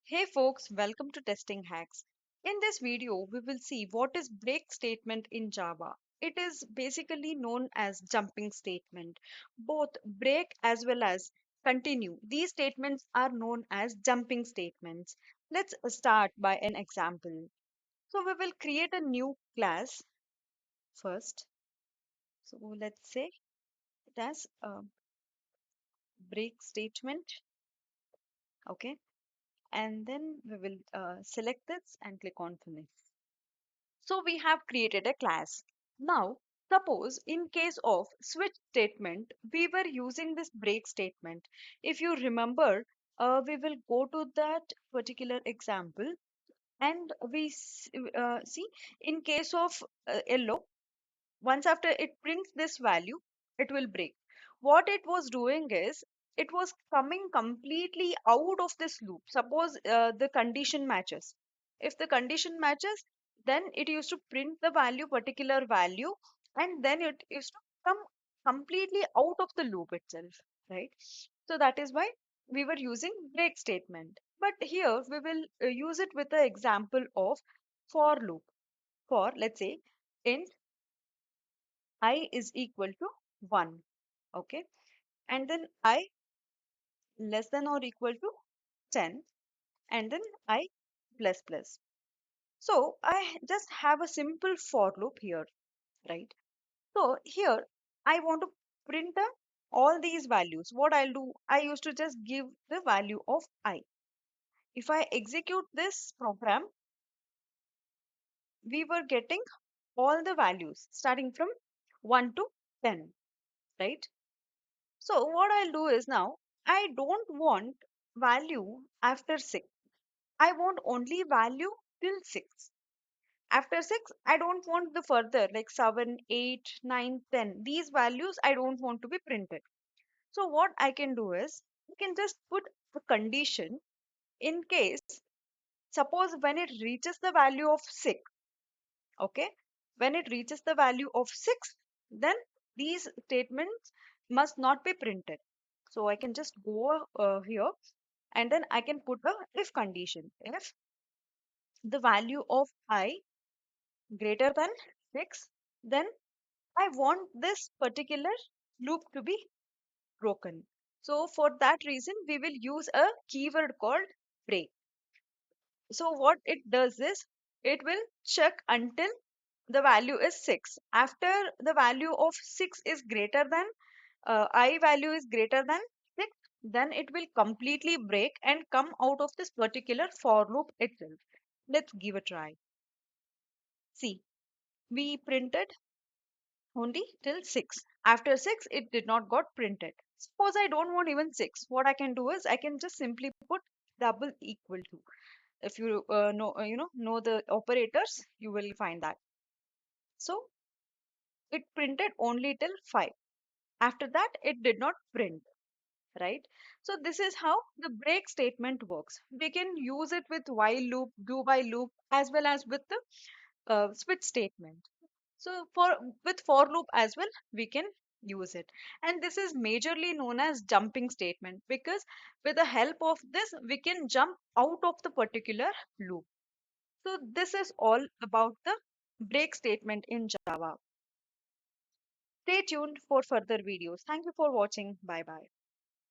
Hey folks, welcome to Testing Hacks. In this video, we will see what is break statement in Java. It is basically known as jumping statement. Both break as well as continue. These statements are known as jumping statements. Let's start by an example. So we will create a new class first. So let's say it has a break statement. Okay. And then we will select this and click on finish. So we have created a class. Now, suppose in case of switch statement, we were using this break statement. If you remember, we will go to that particular example and see in case of yellow, once after it prints this value, it will break. What it was doing is it was coming completely out of this loop. Suppose the condition matches. If the condition matches, then it used to print the value, particular value, and then it used to come completely out of the loop itself, right? So that is why we were using break statement. But here we will use it with the example of for loop. For, let's say, int I is equal to 1. Okay. And then I less than or equal to 10. And then I plus plus. So I just have a simple for loop here, right? So here I want to print all these values. What I'll do, I used to just give the value of I. If I execute this program, we were getting all the values starting from 1 to 10, right? So what I'll do is now, I don't want value after 6. I want only value till 6. After 6, I don't want the further like 7, 8, 9, 10. These values I don't want to be printed. So what I can do is, I can just put a condition in case, suppose when it reaches the value of 6, okay? When it reaches the value of 6, then these statements must not be printed. So I can just go here and then I can put a if condition. If the value of I greater than 6, then I want this particular loop to be broken. So for that reason, we will use a keyword called break. So what it does is, it will check until the value is 6. After the value of 6 is greater than I value is greater than 6, then it will completely break and come out of this particular for loop itself. Let's give a try. See, we printed only till 6. After 6, it did not got printed. Suppose I don't want even 6. What I can do is I can just simply put double equal to. If you know the operators, you will find that. So it printed only till 5. After that, it did not print, right? So this is how the break statement works. We can use it with while loop, do while loop, as well as with the switch statement. So for with for loop as well, we can use it. And this is majorly known as jumping statement because with the help of this, we can jump out of the particular loop. So this is all about the break statement in Java. Stay tuned for further videos. Thank you for watching. Bye bye.